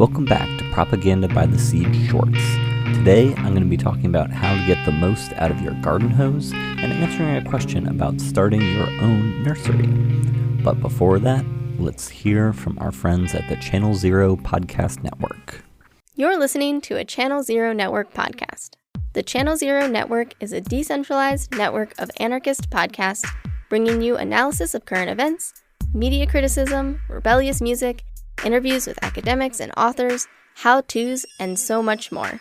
Welcome back to Propaganda by the Seed Shorts. Today, I'm going to be talking about how to get the most out of your garden hose and answering a question about starting your own nursery. But before that, let's hear from our friends at the Channel Zero Podcast Network. You're listening to a Channel Zero Network podcast. The Channel Zero Network is a decentralized network of anarchist podcasts bringing you analysis of current events, media criticism, rebellious music, interviews with academics and authors, how-tos, and so much more.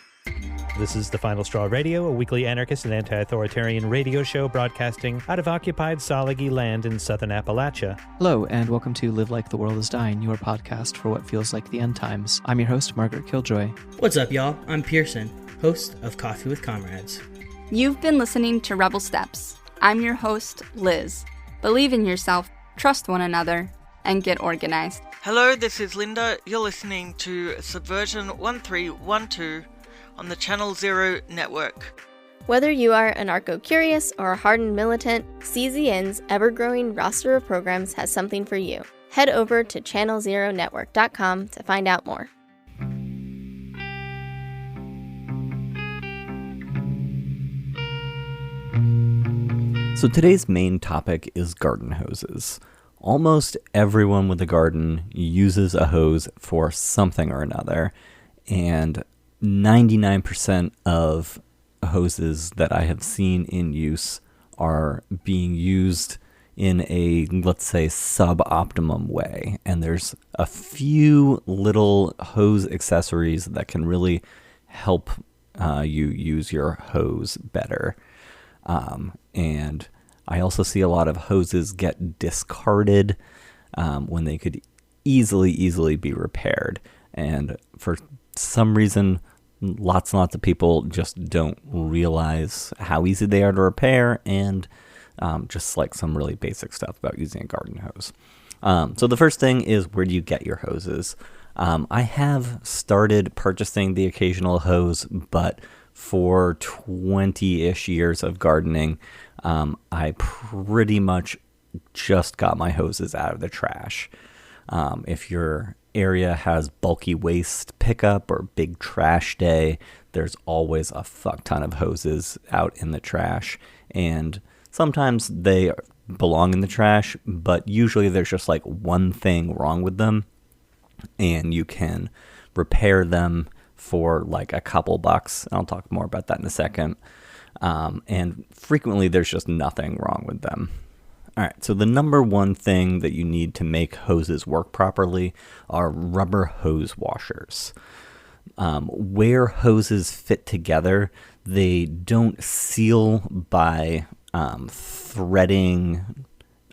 This is The Final Straw Radio, a weekly anarchist and anti-authoritarian radio show broadcasting out of occupied Salagi land in southern Appalachia. Hello, and welcome to Live Like the World is Dying, your podcast for what feels like the end times. I'm your host, Margaret Killjoy. What's up, y'all? I'm Pearson, host of Coffee with Comrades. You've been listening to Rebel Steps. I'm your host, Liz. Believe in yourself, trust one another, and get organized. Hello, this is Linda. You're listening to Subversion 1312 on the Channel Zero Network. Whether you are anarcho-curious or a hardened militant, CZN's ever-growing roster of programs has something for you. Head over to channelzeronetwork.com to find out more. So today's main topic is garden hoses. Almost everyone with a garden uses a hose for something or another, and 99% of hoses that I have seen in use are being used in a, let's say, suboptimum way. And there's a few little hose accessories that can really help you use your hose better. And I also see a lot of hoses get discarded when they could easily be repaired. And for some reason, lots and lots of people just don't realize how easy they are to repair, and just like some really basic stuff about using a garden hose. So the first thing is, where do you get your hoses? I have started purchasing the occasional hose, but for 20-ish years of gardening, I pretty much just got my hoses out of the trash. If your area has bulky waste pickup or big trash day, there's always a fuck ton of hoses out in the trash. And sometimes they belong in the trash, but usually there's just like one thing wrong with them, and you can repair them for like a couple bucks. I'll talk more about that in a second. And frequently there's just nothing wrong with them. All right, so the number one thing that you need to make hoses work properly are rubber hose washers. Where hoses fit together, they don't seal by threading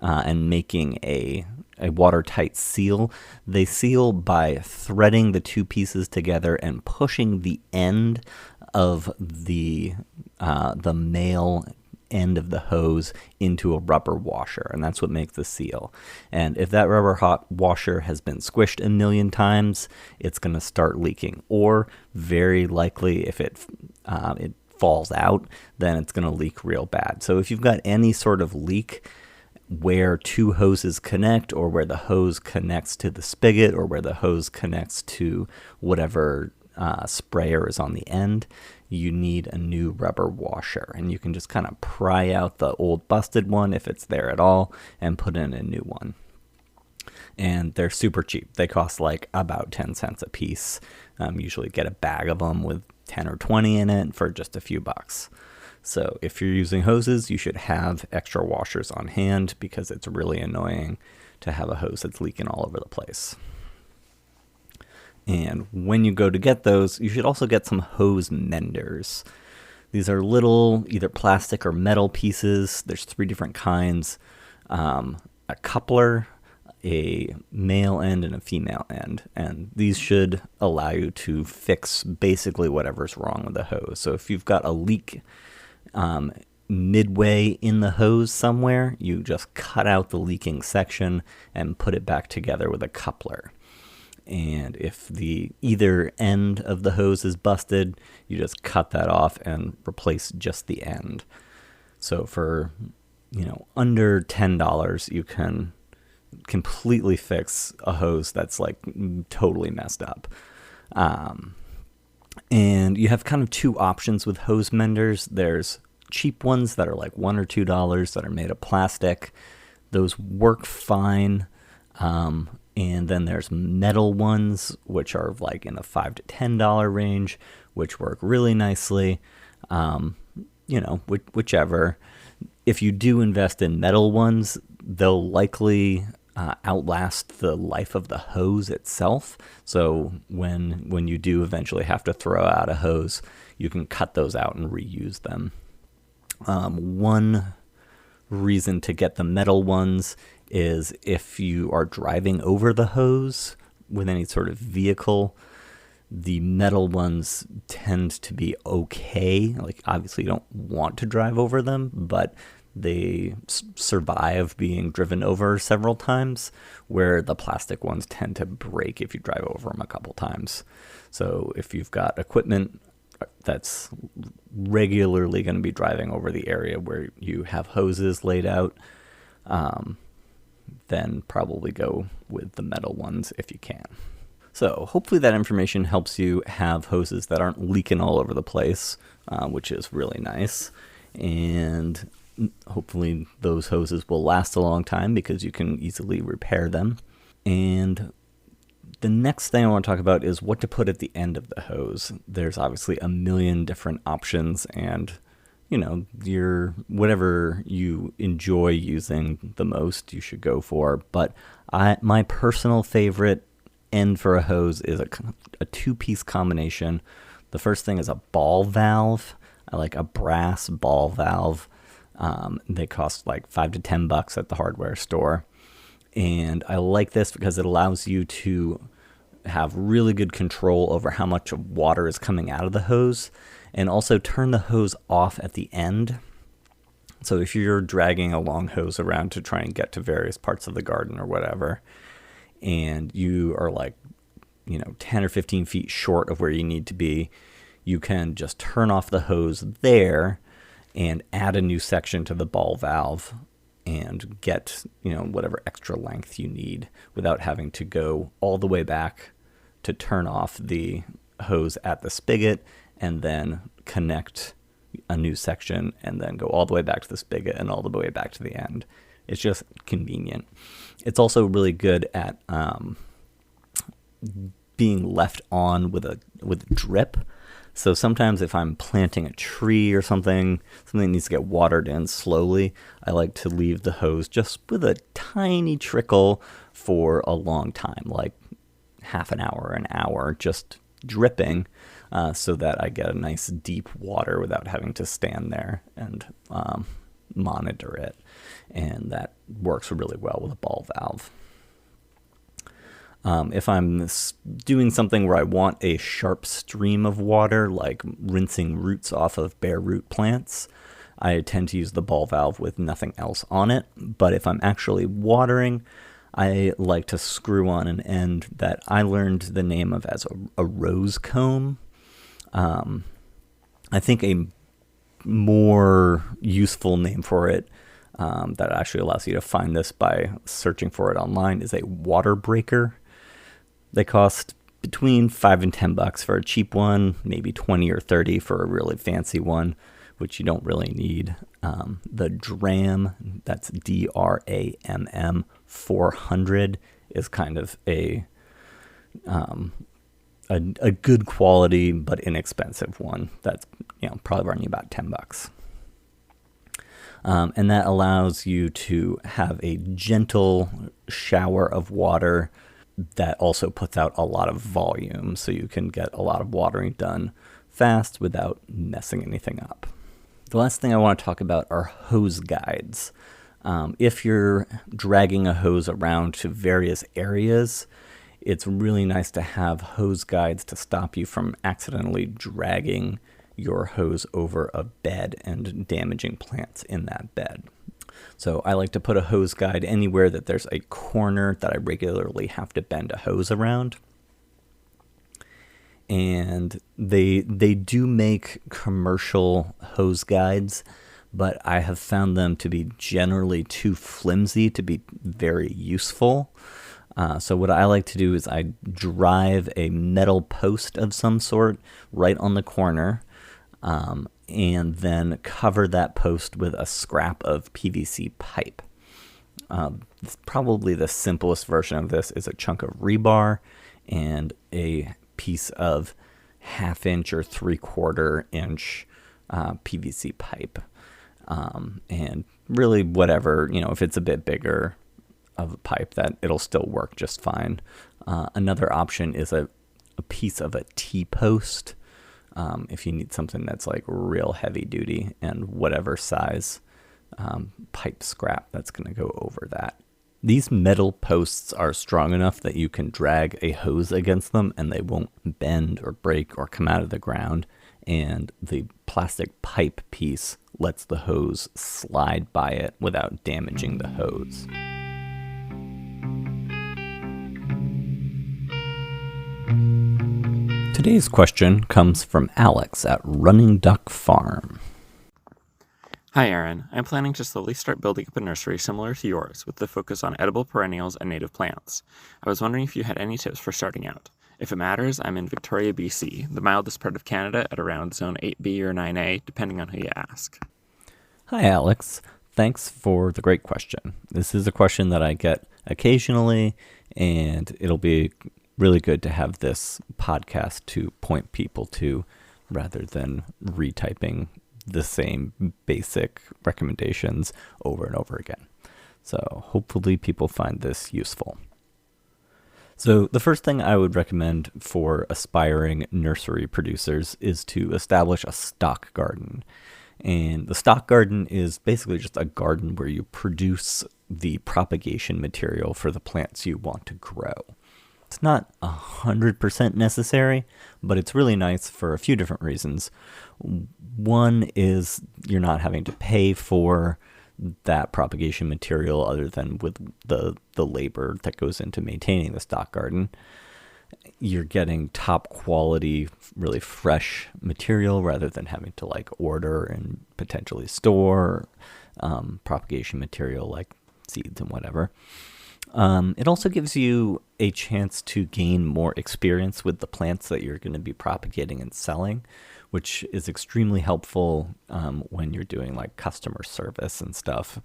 and making a watertight seal. They seal by threading the two pieces together and pushing the end of the male end of the hose into a rubber washer, and that's what makes the seal. And if that rubber hot washer has been squished a million times, it's going to start leaking, or very likely if it falls out, then it's going to leak real bad. So if you've got any sort of leak where two hoses connect, or where the hose connects to the spigot, or where the hose connects to whatever sprayer is on the end, you need a new rubber washer. And you can just kind of pry out the old busted one, if it's there at all, and put in a new one. And they're super cheap. They cost like about 10 cents a piece. Usually get a bag of them with 10 or 20 in it for just a few bucks. So if you're using hoses, you should have extra washers on hand, because it's really annoying to have a hose that's leaking all over the place. And when you go to get those, you should also get some hose menders. These are little either plastic or metal pieces. There's 3 different kinds. A coupler, a male end, and a female end. And these should allow you to fix basically whatever's wrong with the hose. So if you've got a leak midway in the hose somewhere, you just cut out the leaking section and put it back together with a coupler. And if the either end of the hose is busted, you just cut that off and replace just the end. So for, under $10, you can completely fix a hose that's like totally messed up. And you have kind of two options with hose menders. There's cheap ones that are like $1 or $2 that are made of plastic. Those work fine. And then there's metal ones, which are like in the $5 to $10 range, which work really nicely. Whichever. If you do invest in metal ones, they'll likely outlast the life of the hose itself. So when you do eventually have to throw out a hose, you can cut those out and reuse them. One reason to get the metal ones is if you are driving over the hose with any sort of vehicle, the metal ones tend to be okay. Like, obviously you don't want to drive over them, but they survive being driven over several times, where the plastic ones tend to break if you drive over them a couple times. So if you've got equipment that's regularly going to be driving over the area where you have hoses laid out, then probably go with the metal ones if you can. So hopefully that information helps you have hoses that aren't leaking all over the place, which is really nice. And hopefully those hoses will last a long time because you can easily repair them. And the next thing I want to talk about is what to put at the end of the hose. There's obviously a million different options, and your whatever you enjoy using the most, you should go for. But my personal favorite end for a hose is a two-piece combination. The first thing is a ball valve. I like a brass ball valve. They cost like $5 to $10 at the hardware store. And I like this because it allows you to have really good control over how much water is coming out of the hose, and also turn the hose off at the end. So if you're dragging a long hose around to try and get to various parts of the garden or whatever, and you are like, 10 or 15 feet short of where you need to be, you can just turn off the hose there and add a new section to the ball valve and get, whatever extra length you need without having to go all the way back to turn off the hose at the spigot and then connect a new section and then go all the way back to the spigot and all the way back to the end. It's just convenient. It's also really good at being left on with drip. So sometimes if I'm planting a tree or something that needs to get watered in slowly, I like to leave the hose just with a tiny trickle for a long time, like half an hour, an hour, just dripping, so that I get a nice deep water without having to stand there and monitor it. And that works really well with a ball valve. If I'm doing something where I want a sharp stream of water, like rinsing roots off of bare root plants, I tend to use the ball valve with nothing else on it. But if I'm actually watering, I like to screw on an end that I learned the name of as a rose comb. I think a more useful name for it that actually allows you to find this by searching for it online is a water breaker. They cost between $5 and $10 for a cheap one, maybe 20 or 30 for a really fancy one, which you don't really need. The Dramm, that's Dramm 400, is kind of a good quality but inexpensive one. That's probably running about $10. And that allows you to have a gentle shower of water that also puts out a lot of volume, so you can get a lot of watering done fast without messing anything up. The last thing I want to talk about are hose guides. If you're dragging a hose around to various areas, it's really nice to have hose guides to stop you from accidentally dragging your hose over a bed and damaging plants in that bed. So I like to put a hose guide anywhere that there's a corner that I regularly have to bend a hose around. And they do make commercial hose guides, but I have found them to be generally too flimsy to be very useful. So what I like to do is I drive a metal post of some sort right on the corner, and then cover that post with a scrap of PVC pipe. Probably the simplest version of this is a chunk of rebar and a piece of 1/2 inch or 3/4 inch PVC pipe. And really whatever, if it's a bit bigger of a pipe, that it'll still work just fine. Another option is a piece of a T-post, if you need something that's like real heavy duty, and whatever size pipe scrap that's going to go over that. These metal posts are strong enough that you can drag a hose against them and they won't bend or break or come out of the ground, and the plastic pipe piece lets the hose slide by it without damaging the hose. Today's question comes from Alex at Running Duck Farm. Hi Aaron, I'm planning to slowly start building up a nursery similar to yours with the focus on edible perennials and native plants. I was wondering if you had any tips for starting out. If it matters, I'm in Victoria, BC, the mildest part of Canada, at around zone 8B or 9A, depending on who you ask. Hi Alex, thanks for the great question. This is a question that I get occasionally, and it'll be really good to have this podcast to point people to rather than retyping the same basic recommendations over and over again. So hopefully people find this useful. So the first thing I would recommend for aspiring nursery producers is to establish a stock garden. And the stock garden is basically just a garden where you produce the propagation material for the plants you want to grow. It's not 100% necessary, but it's really nice for a few different reasons. One is you're not having to pay for that propagation material other than with the labor that goes into maintaining the stock garden. You're getting top quality, really fresh material rather than having to order and potentially store propagation material like seeds and whatever. It also gives you a chance to gain more experience with the plants that you're going to be propagating and selling, which is extremely helpful when you're doing customer service and stuff.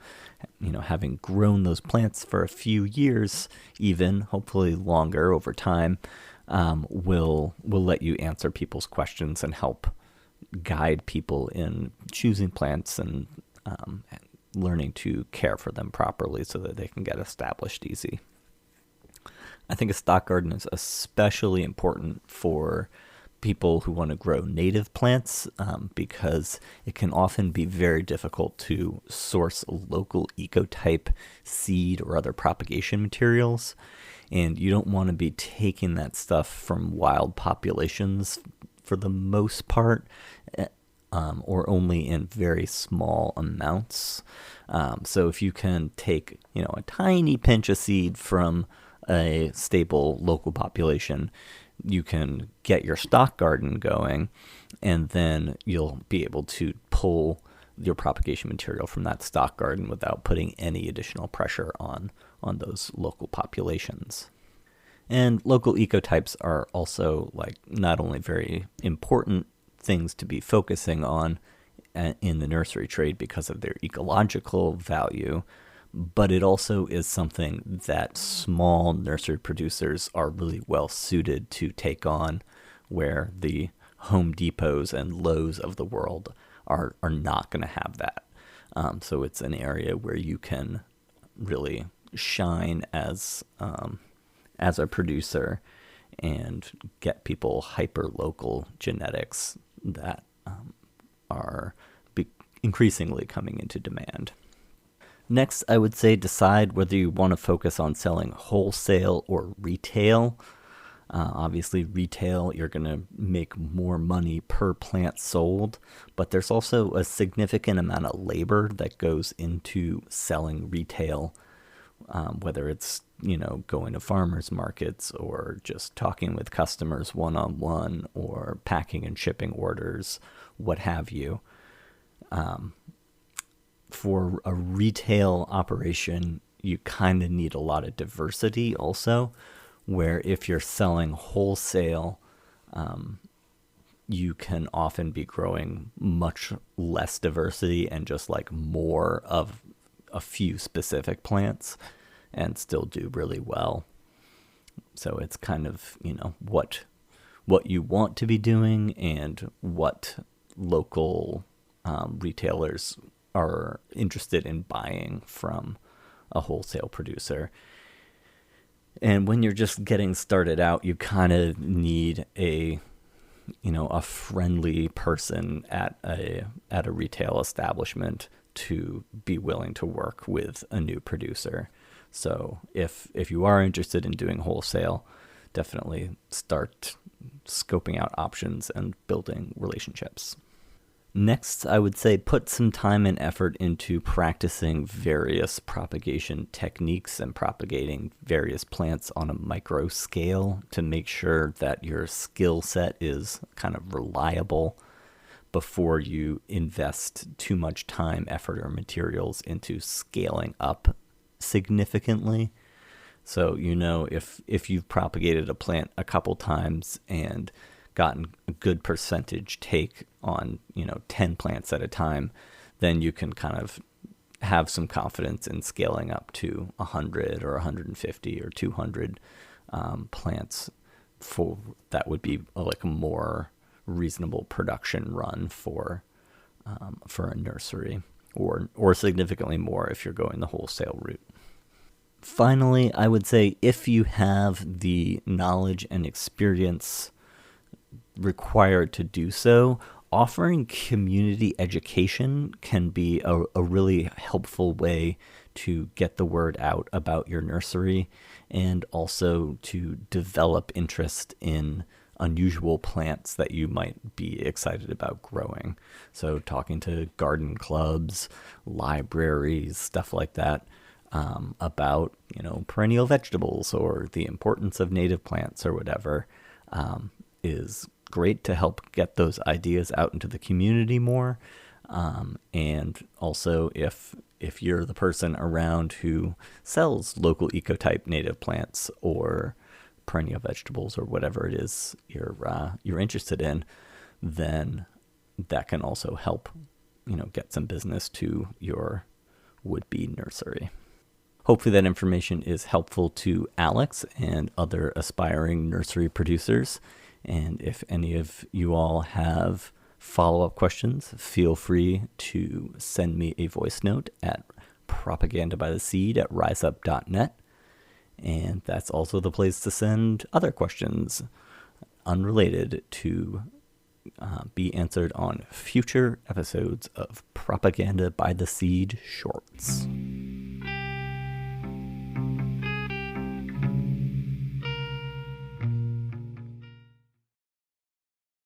Having grown those plants for a few years, even hopefully longer over time, will let you answer people's questions and help guide people in choosing plants and learning to care for them properly so that they can get established easy. I think a stock garden is especially important for people who want to grow native plants because it can often be very difficult to source local ecotype seed or other propagation materials, and you don't want to be taking that stuff from wild populations for the most part, or only in very small amounts. So if you can take, a tiny pinch of seed from a stable local population, you can get your stock garden going, and then you'll be able to pull your propagation material from that stock garden without putting any additional pressure on those local populations. And local ecotypes are also not only very important things to be focusing on in the nursery trade because of their ecological value, but it also is something that small nursery producers are really well suited to take on, where the Home Depots and Lowe's of the world are not going to have that. So it's an area where you can really shine as a producer and get people hyper-local genetics that are increasingly coming into demand. Next, I would say decide whether you want to focus on selling wholesale or retail. Obviously, retail, you're going to make more money per plant sold, but there's also a significant amount of labor that goes into selling retail, whether it's going to farmers markets or just talking with customers one-on-one or packing and shipping orders, what have you. For a retail operation, you kind of need a lot of diversity also, where if you're selling wholesale, you can often be growing much less diversity and just like more of a few specific plants and still do really well. So it's kind of, what you want to be doing and what local retailers are interested in buying from a wholesale producer. And when you're just getting started out, you kind of need a friendly person at a retail establishment to be willing to work with a new producer. So if you are interested in doing wholesale, definitely start scoping out options and building relationships. Next, I would say put some time and effort into practicing various propagation techniques and propagating various plants on a micro scale to make sure that your skill set is kind of reliable before you invest too much time, effort, or materials into scaling up significantly. So, if you've propagated a plant a couple times and gotten a good percentage take on, 10 plants at a time, then you can kind of have some confidence in scaling up to 100 or 150 or 200 plants. That would be like a more reasonable production run for a nursery, or significantly more if you're going the wholesale route. Finally, I would say if you have the knowledge and experience required to do so, offering community education can be a really helpful way to get the word out about your nursery and also to develop interest in unusual plants that you might be excited about growing. So talking to garden clubs, libraries, stuff like that, about, perennial vegetables or the importance of native plants or whatever, is great to help get those ideas out into the community more. And also if you're the person around who sells local ecotype native plants or perennial vegetables or whatever it is you're interested in, then that can also help, get some business to your would-be nursery. Hopefully that information is helpful to Alex and other aspiring nursery producers. And if any of you all have follow-up questions, feel free to send me a voice note at propagandabytheseed@riseup.net. And that's also the place to send other questions unrelated to be answered on future episodes of Propaganda by the Seed Shorts.